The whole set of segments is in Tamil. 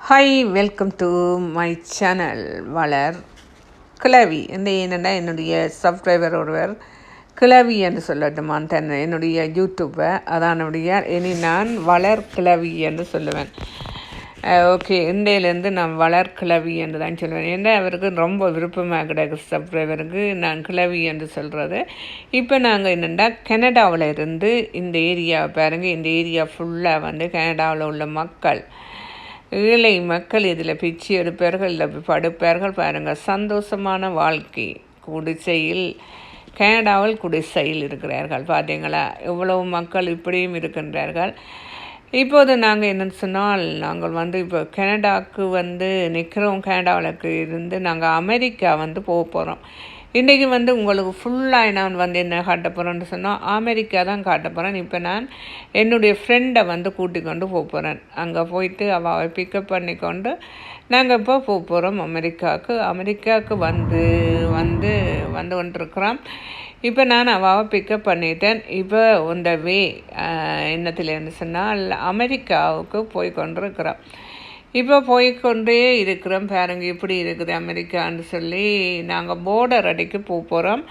Hi, welcome to my channel வளர் கிளவி. என்னென்னா என்னுடைய சப்ஸ்கிரைபர் ஒருவர் கிளவி என்று சொல்லட்டுமான் தன்னை என்னுடைய யூடியூப்பை அதனுடைய இனி நான் வளர் கிளவி என்று சொல்லுவேன். ஓகே, இன்றையிலேருந்து நான் வளர் கிளவி என்று தான் சொல்லுவேன். ஏன்னா அவருக்கு ரொம்ப விருப்பமாக கிடையாது சப்ஸ்கிரைபருக்கு நான் கிளவி என்று சொல்கிறது. இப்போ நாங்கள் என்னென்னா கனடாவில் இருந்து இந்த ஏரியா பாருங்கள், இந்த ஏரியா ஃபுல்லாக வந்து கனடாவில் உள்ள மக்கள், ஏழை மக்கள் இதில் பிச்சு எடுப்பார்கள், இல்லை படுப்பார்கள். பாருங்கள், சந்தோஷமான வாழ்க்கை. குடிசையில், கனடாவில் குடிசையில் இருக்கிறார்கள். பார்த்தீங்களா, இவ்வளவு மக்கள் இப்படியும் இருக்கின்றார்கள். இப்போது நாங்கள் என்னென்னு சொன்னால், நாங்கள் வந்து இப்போ கனடாவுக்கு வந்து நிற்கிறோம். கனடாவில் இருந்து நாங்கள் அமெரிக்கா வந்து போக போகிறோம். இன்றைக்கி வந்து உங்களுக்கு ஃபுல்லாக நான் வந்து என்ன காட்ட போகிறேன்னு சொன்னால் அமெரிக்கா தான் காட்ட போகிறேன். இப்போ நான் என்னுடைய ஃப்ரெண்டை வந்து கூட்டிக் கொண்டு போக போகிறேன். அங்கே போயிட்டு அவளை பிக்கப் பண்ணி கொண்டு நாங்கள் இப்போ போக போகிறோம் அமெரிக்காவுக்கு வந்து கொண்டிருக்கிறோம். இப்போ நான் அவளை பிக்கப் பண்ணிட்டேன். இப்போ இந்த என்னத்துலேருந்து சொன்னால் அமெரிக்காவுக்கு போய் கொண்டிருக்கிறோம். இப்போ போய்கொண்டே இருக்கிறோம். பாருங்க இப்படி இருக்குது அமெரிக்கான்னு சொல்லி. நாங்கள் போர்டர் அடிக்கு போகிறோம்.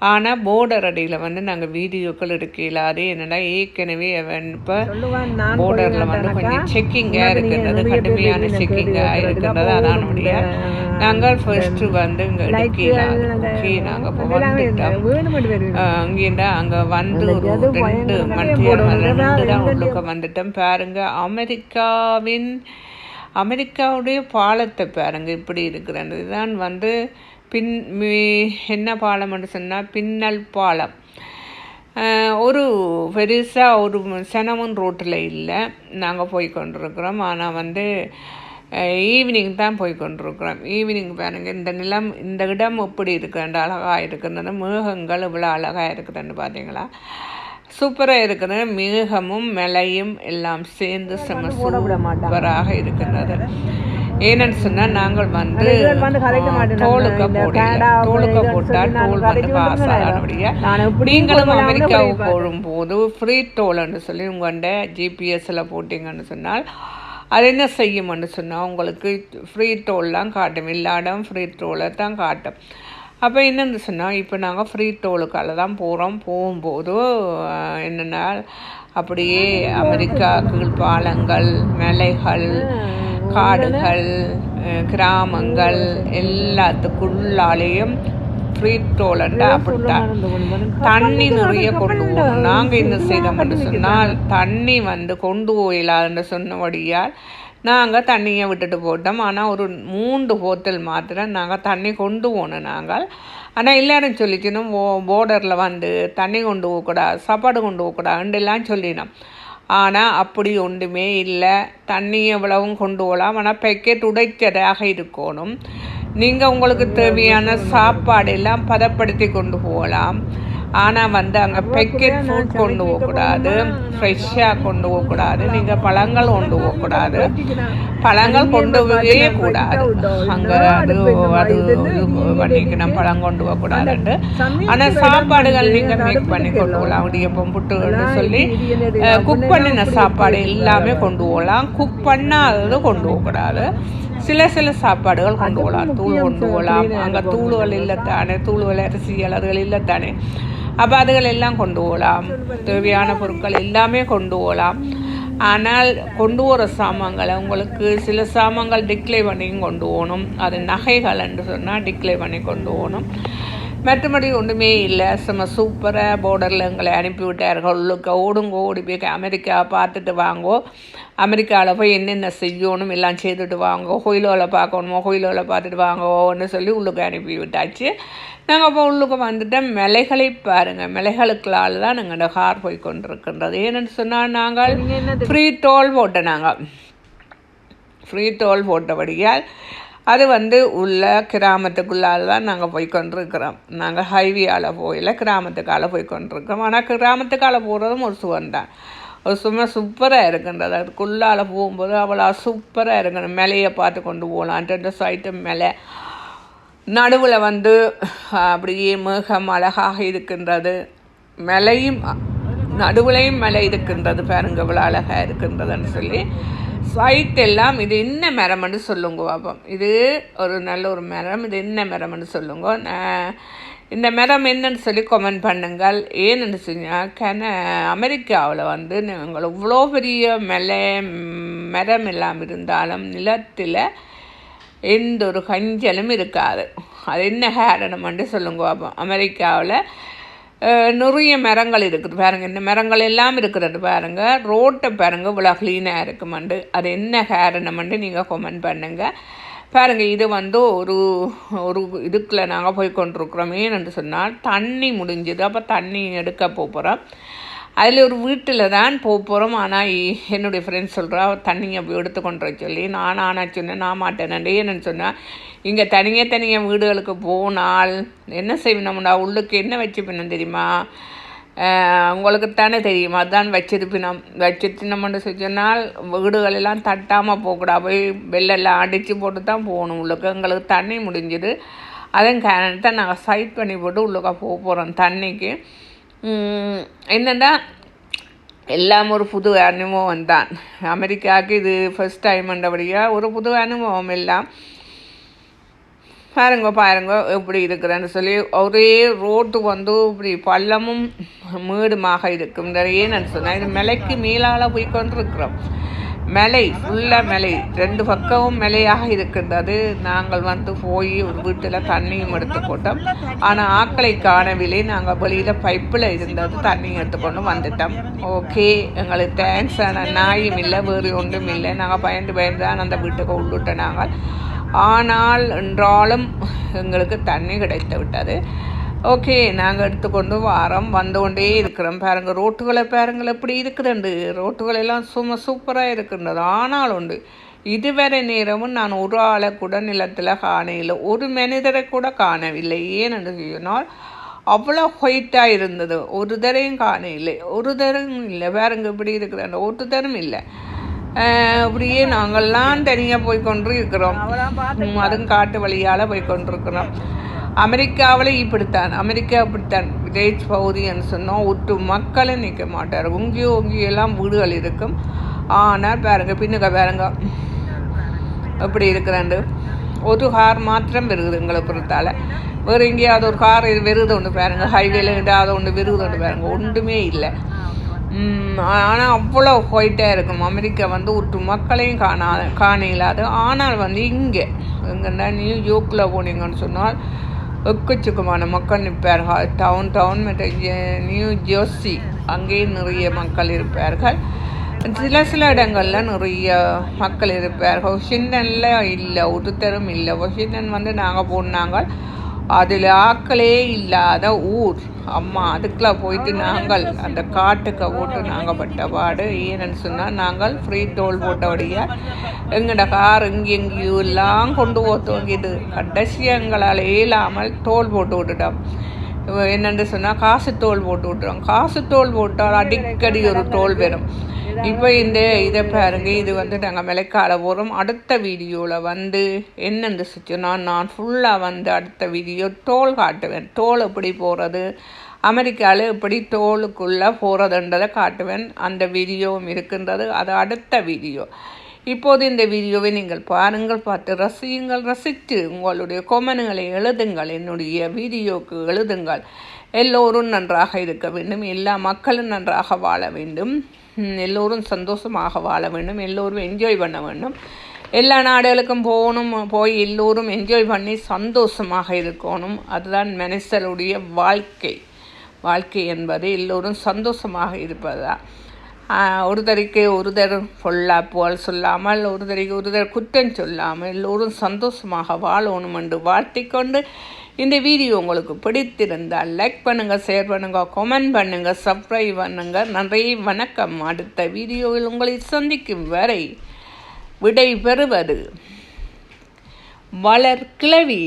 ஆனால் போர்டர் அடியில் வந்து நாங்கள் வீடியோக்கள் எடுக்கல. அது என்னென்னா ஏற்கனவே இப்போ போர்டரில் வந்து கொஞ்சம் செக்கிங்காக இருக்கின்றது, கடுமையான செக்கிங்காக இருக்கின்றது. அதனுடைய நாங்கள் ஃபர்ஸ்ட்டு வந்து இங்கே எடுக்கல. ஓகே, நாங்கள் இப்போ வந்துட்டோம். அங்கேண்டா அங்கே வந்து ஒரு 2 மணி தான் உள்ளுக்க வந்துட்டோம். பாருங்கள், அமெரிக்காவுடைய பாலத்தை பாருங்கள் இப்படி இருக்கிறது. இதுதான் வந்து என்ன பாலம்னு சொன்னால் பின்னல் பாலம். ஒரு பெருசாக ஒரு சனமும் ரோட்டில் இல்லை. நாங்கள் போய் கொண்டிருக்கிறோம். ஆனால் வந்து ஈவினிங் தான் போய் கொண்டிருக்கிறோம். ஈவினிங் பாருங்கள், இந்த இடம் எப்படி இருக்குன்னு அழகாக இருக்குன்னு, மேகங்கள் இவ்வளோ அழகாக இருக்குதுன்னு பார்த்தீங்களா, சூப்பராக இருக்கிறது. மேகமும் மலையும் எல்லாம் சேர்ந்து சூப்பராக இருக்கின்றது. ஏன்னு சொன்னால் நாங்கள் வந்து தோலுக்க போட்டால் தோல் வந்து காசானுடைய நீங்களும் அமெரிக்காவுக்கு போகும்போது ஃப்ரீ டோல்னு சொல்லி உங்கள்கிட்ட ஜிபிஎஸ்ஸில் போட்டிங்கன்னு சொன்னால் அது என்ன செய்யும்னு சொன்னால் உங்களுக்கு ஃப்ரீ டோல்லாம் காட்டும். எல்லா இடம் ஃப்ரீ டோலை தான் காட்டும். அப்போ என்னென்னு சொன்னால் இப்போ நாங்கள் ஃப்ரீ டோலுக்கால தான் போகும்போது என்னென்னா அப்படியே அமெரிக்கா பாலங்கள், மலைகள், காடுகள், கிராமங்கள் எல்லாத்துக்குள்ளாலேயும் ஃப்ரீ டோலண்டா அப்படித்தான். தண்ணி நிறைய கொண்டு போகணும். நாங்கள் என்ன செய்தோம்னு சொன்னால் தண்ணி வந்து கொண்டு போயிடலான்னு சொன்னபடியால் நாங்கள் தண்ணியை விட்டுட்டு போட்டோம். ஆனால் ஒரு 3 போத்தல் மாத்திரம் நாங்கள் தண்ணி கொண்டு போனோம் நாங்கள். ஆனால் எல்லோரும் சொல்லிக்கணும் போர்டரில் வந்து தண்ணி கொண்டு போகக்கூடாது, சாப்பாடு கொண்டு போகக்கூடாதுலாம் சொல்லினோம். ஆனால் அப்படி ஒன்றுமே இல்லை. தண்ணி எவ்வளவும் கொண்டு போகலாம். ஆனால் பேக்கெட் உடைச்சதாக இருக்கணும். நீங்கள் உங்களுக்கு தேவையான சாப்பாடு எல்லாம் பதப்படுத்தி கொண்டு போகலாம். ஆனால் வந்து அங்கே பேக்கெட் ஃபுட் கொண்டு போகக்கூடாது, ஃப்ரெஷ்ஷாக கொண்டு போகக்கூடாது. நீங்கள் பழங்கள் கொண்டு போகக்கூடாது, பழங்கள் கொண்டு போகவே கூடாது. அங்கே அது பண்ணிக்கணும், பழம் கொண்டு போகக்கூடாதுன்ட்டு. ஆனால் சாப்பாடுகள் நீங்கள் மேக் பண்ணி கொண்டு போகலாம். இடியப்பம், புட்டுன்னு சொல்லி குக் பண்ணின சாப்பாடு எல்லாமே கொண்டு போகலாம். குக் பண்ணாதது கொண்டு போகக்கூடாது. சில சாப்பாடுகள் கொண்டு போகலாம். தூள் கொண்டு போகலாம். அங்கே தூள்கள் இல்லைத்தானே, தூள்கள் அரிசிகள் அதுகள் இல்லைத்தானே. அப்போ அதுகள் எல்லாம் கொண்டு போகலாம். தேவையான பொருட்கள் எல்லாமே கொண்டு போகலாம். ஆனால் கொண்டு போகிற சாமான்களை உங்களுக்கு சில சாமான்கள் டிக்ளே பண்ணியும் கொண்டு போகணும். அது நகைகள் என்று சொன்னால் டிக்ளே பண்ணி கொண்டு போகணும். மற்றபடி ஒன்றுமே இல்லை. சூப்பராக போர்டரில் எங்களை அனுப்பிவிட்டார்கள். உள்ளுக்க ஓடி போய் அமெரிக்கா பார்த்துட்டு வாங்கோ, அமெரிக்காவில் போய் என்னென்ன செய்யணும் எல்லாம் செய்துட்டு வாங்கோ, கோயிலோவில் பார்க்கணுமோ கோயிலோவில் பார்த்துட்டு வாங்கோன்னு சொல்லி உள்ளுக்கு அனுப்பி விட்டாச்சு. நாங்கள் இப்போ உள்ளுக்கு வந்துட்டோம். மலைகளை பாருங்கள், மலைகளுக்களால் தான் எங்களோட கார் போய் கொண்டிருக்கின்றது. ஏன்னு சொன்னால் நாங்கள் ஃப்ரீ டோல் போட்டபடியால் அது வந்து உள்ள கிராமத்துக்குள்ளால் தான் நாங்கள் போய் கொண்டிருக்கிறோம். நாங்கள் ஹைவேயால் போயில கிராமத்துக்கால் போய் கொண்டிருக்கிறோம். ஆனால் கிராமத்துக்கால் போகிறதும் ஒரு சுகம்தான். ஒரு சூப்பராக இருக்கின்றது. அதுக்குள்ளால் போகும்போது அவ்வளோ சூப்பராக இருக்கணும். மலையை பார்த்து கொண்டு போகலாம். 2 சைட்டு மேலே நடுவில் வந்து அப்படியே மேகம் அழகாக இருக்கின்றது. மலையும் நடுவுலையும் மலை இருக்கின்றது. பாருங்க இவ்வளோ அழகாக இருக்கின்றதுன்னு சொல்லி சைட் எல்லாம் இது என்ன மரம்னு சொல்லுங்க பாப்போம். இது ஒரு நல்ல ஒரு மரம். இது என்ன மரம்னு சொல்லுங்க. இந்த மரம் என்னன்னு சொல்லி கமெண்ட் பண்ணுங்கள். ஏன்னு சொன்னால் அமெரிக்காவில் வந்து நீங்கள் இவ்வளோ பெரிய மரம் எல்லாம் இருந்தாலும் நிலத்தில் எந்த ஒரு கஞ்சலும் இருக்காது. அது என்ன காரணம்னு சொல்லுங்க பாப்போம். அமெரிக்காவில் நிறைய மரங்கள் இருக்குது பாருங்கள். இந்த மரங்கள் எல்லாம் இருக்கிறது பாருங்கள். ரோட்டை பாருங்கள் இவ்வளோ க்ளீனாக இருக்குமெண்டு. அது என்ன காரணம்னு நீங்கள் கமெண்ட் பண்ணுங்கள். பாருங்கள், இது வந்து ஒரு ஒரு இதுக்குள்ள நாங்கள் போய் கொண்டிருக்கிறோம். ஏன்னு சொன்னால் தண்ணி முடிஞ்சுது. அப்போ தண்ணி எடுக்க போகிறோம். அதில் ஒரு வீட்டில் தான் போகிறோம். ஆனால் என்னுடைய ஃப்ரெண்ட்ஸ் சொல்கிறா தண்ணியை அப்படி எடுத்து கொண்டு வர சொல்லி ஆனால் சொன்னேன் நான் மாட்டேன். ஏன்னு சொன்னால் இங்கே தனியாக வீடுகளுக்கு போனால் என்ன செய்யணும்டா, உள்ளுக்கு என்ன வச்சுப்பினோம் தெரியுமா? உங்களுக்கு தானே தெரியுமா? அதுதான் வச்சிருப்பினோம்னு சொன்னால் வீடுகளெல்லாம் தட்டாமல் போகக்கூடாது. போய் வெள்ளெல்லாம் அடித்து போட்டு தான் போகணும் உள்ளுக்கு. எங்களுக்கு தண்ணி முடிஞ்சுது. அதன் காரணத்தை நாங்கள் சைட் பண்ணி போட்டு உள்ளுக்க போகிறோம் தண்ணிக்கு. என்னென்னா எல்லாம் ஒரு புது அனுபவம் தான். அமெரிக்காவுக்கு இது ஃபஸ்ட் டைம்ன்றபடியாக ஒரு புது அனுபவம் எல்லாம். பாருங்க எப்படி இருக்கிறேன்னு சொல்லி ஒரே ரோட்டு வந்து இப்படி பள்ளமும் மேடுமாக இருக்கும். ஏன்னு சொன்னால் இது மலைக்கு மேலால் போய் கொண்டிருக்கிறோம். மலை ஃபுல்லாக மலை, 2 பக்கமும் மலையாக இருக்கின்றது. நாங்கள் வந்து போய் ஒரு வீட்டில் தண்ணியும் எடுத்து போட்டோம். ஆனால் ஆக்களை காணவில்லை. நாங்கள் வெளியில் பைப்பில் இருந்தது தண்ணி எடுத்துக்கொண்டு வந்துட்டோம். ஓகே, எங்களுக்கு தேங்க்ஸ். ஆனால் நாயும் இல்லை, வேறு ஒன்றும் இல்லை. நாங்கள் பயந்து தான் அந்த வீட்டுக்கு உள்ளிட்டோம் நாங்கள். ஆனால் என்றாலும் எங்களுக்கு தண்ணி கிடைத்து விட்டது. ஓகே, நாங்கள் எடுத்துக்கொண்டு வந்து கொண்டே இருக்கிறோம். பாருங்கள் ரோட்டுகளை பாருங்கள் எப்படி இருக்குதுண்டு. ரோட்டுகளெல்லாம் சூப்பராக இருக்கின்றது. ஆனால் உண்டு இதுவரை நேரமும் நான் ஒரு ஆளை கூட நிலத்தில் காணவில்லை, ஒரு மனிதரை கூட காணவில்லை. ஏன்னு சொன்னால் அவ்வளோ ஒயிட்டாக இருந்தது. ஒரு தரையும் காணவில்லை, ஒரு தரம் இல்லை. பாருங்க இப்படி இருக்கிறாங்க, ஒரு தரம் இல்லை. அப்படியே நாங்கள்லாம் தனியாக போய் கொண்டு இருக்கிறோம். அதுவும் காட்டு வழியால் போய் கொண்டிருக்கிறோம். அமெரிக்காவில் இப்படித்தான் வில்லேஜ் பகுதின்னு சொன்னோம். ஒட்டு மக்களும் நிற்க மாட்டார். உங்கியெல்லாம் வீடுகள் இருக்கும். ஆனால் பாருங்க பின்னுக்க பாருங்க எப்படி இருக்கிறாண்டு. ஒரு கார் மாத்திரம் வருகுது எங்களை பொறுத்தால். வேறு எங்கேயாவது ஒரு கார் வருது ஒன்று பாருங்க. ஹைவேல ஏதாவது ஒன்று வருது ஒன்று பாருங்க. ஒன்றுமே இல்லை. ஆனால் அவ்வளோ ஒயிட்டாக இருக்கும். அமெரிக்கா வந்து ஒட்டு மக்களையும் காண இல்லாது. ஆனால் வந்து எங்கன்னா நியூயார்க்கில் போனீங்கன்னு சொன்னால் எக்கச்சக்கமான மக்கள் நிற்பார்கள். டவுன் மற்றும் நியூ ஜெர்சி அங்கேயும் நிறைய மக்கள் இருப்பார்கள். சில இடங்களில் நிறைய மக்கள் இருப்பார்கள். வாஷிங்டனில் இல்லை, ஒருத்தரும் இல்லை. வாஷிங்டன் வந்து நாங்கள் போனாங்க, அதில் ஆக்களே இல்லாத ஊர். அம்மா அதுக்கெலாம் போயிட்டு நாங்கள் அந்த காட்டுக்கு போட்டு நாங்கள் பட்ட பாடு. ஏன்னு சொன்னால் நாங்கள் ஃப்ரீ டோல் போட்டபடியா எங்களோட கார் எங்கேயோ எல்லாம் கொண்டு போத்துவங்கிது. கடைசி எங்களால் இயலாமல் டோல் போட்டு விட்டுட்டோம். என்னென்னு சொன்னால் காசு டோல் போட்டு விட்டுறோம். காசு டோல் போட்டால் அடிக்கடி ஒரு டோல் வரும். இப்போ இதை பாருங்க, இது வந்து நாங்கள் மலைக்கால போகிறோம். அடுத்த வீடியோவில் வந்து என்னென்னு சொன்னால் நான் ஃபுல்லாக வந்து அடுத்த வீடியோ டோல் காட்டுவேன். டோல் எப்படி போகிறது, அமெரிக்காவில் எப்படி டோலுக்குள்ளே போகிறதுன்றதை காட்டுவேன். அந்த வீடியோவும் இருக்கின்றது. அது அடுத்த வீடியோ. இப்போது இந்த வீடியோவை நீங்கள் பாருங்கள், பார்த்து ரசித்து உங்களுடைய கொமெண்ட்களை எழுதுங்கள். என்னுடைய வீடியோவுக்கு எழுதுங்கள். எல்லோரும் நன்றாக இருக்க வேண்டும், எல்லா மக்களும் நன்றாக வாழ வேண்டும், எல்லோரும் சந்தோஷமாக வாழ வேண்டும், எல்லோரும் என்ஜாய் பண்ண வேண்டும். எல்லா நாடுகளுக்கும் போய் எல்லோரும் என்ஜாய் பண்ணி சந்தோஷமாக இருக்கணும். அதுதான் மனுஷருடைய வாழ்க்கை என்பது எல்லோரும் சந்தோஷமாக இருப்பதா. ஒருத்தர் பொல்லாப்புகள் சொல்லாமல், ஒருத்தர் குற்றம் சொல்லாமல் எல்லோரும் சந்தோஷமாக வாழணும் என்று வாழ்த்திக்கொண்டு, இந்த வீடியோ உங்களுக்கு பிடித்திருந்தால் லைக் பண்ணுங்கள், ஷேர் பண்ணுங்கள், கமெண்ட் பண்ணுங்கள், சப்ஸ்கிரைப் பண்ணுங்கள். நன்றி, வணக்கம். அடுத்த வீடியோவில் உங்களை சந்திக்கும் வரை விடை பெறுவது வளர் கிழவி.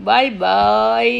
பாய் பாய்.